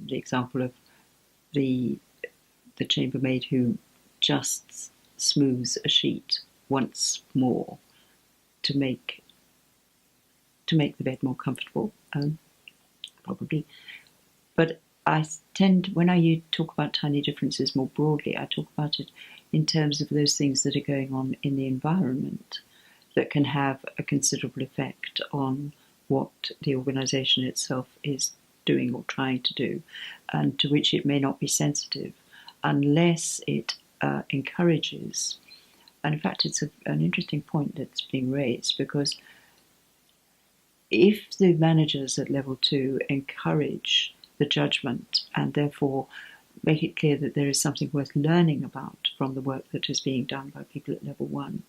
the example of the chambermaid who just smooths a sheet once more to make the bed more comfortable, probably. But I tend, when I talk about tiny differences more broadly, I talk about it in terms of those things that are going on in the environment that can have a considerable effect on what the organisation itself is doing or trying to do, and to which it may not be sensitive unless it encourages. And in fact, it's an interesting point that's being raised, because if the managers at level 2 encourage the judgment and therefore make it clear that there is something worth learning about from the work that is being done by people at level 1,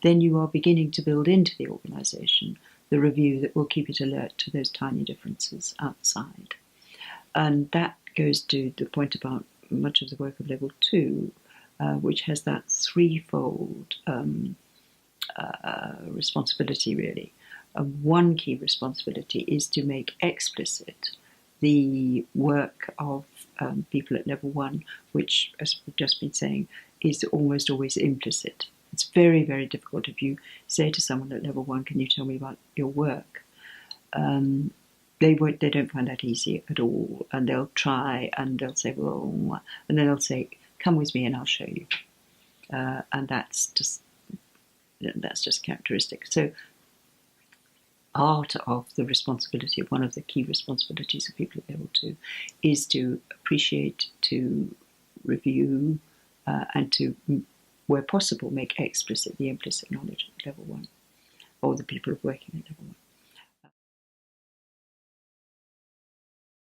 then you are beginning to build into the organisation the review that will keep it alert to those tiny differences outside. And that goes to the point about much of the work of level 2, which has that threefold responsibility, really. One key responsibility is to make explicit the work of people at level 1, which, as we've just been saying, is almost always implicit. It's very, very difficult if you say to someone at level 1, can you tell me about your work? They don't find that easy at all, and they'll try, and they'll say, well, and then they'll say, come with me and I'll show you. And that's just characteristic. So part of the responsibility, one of the key responsibilities of people at level 2, is to appreciate, to review, and to, where possible, make explicit the implicit knowledge at level 1, or the people working at level 1.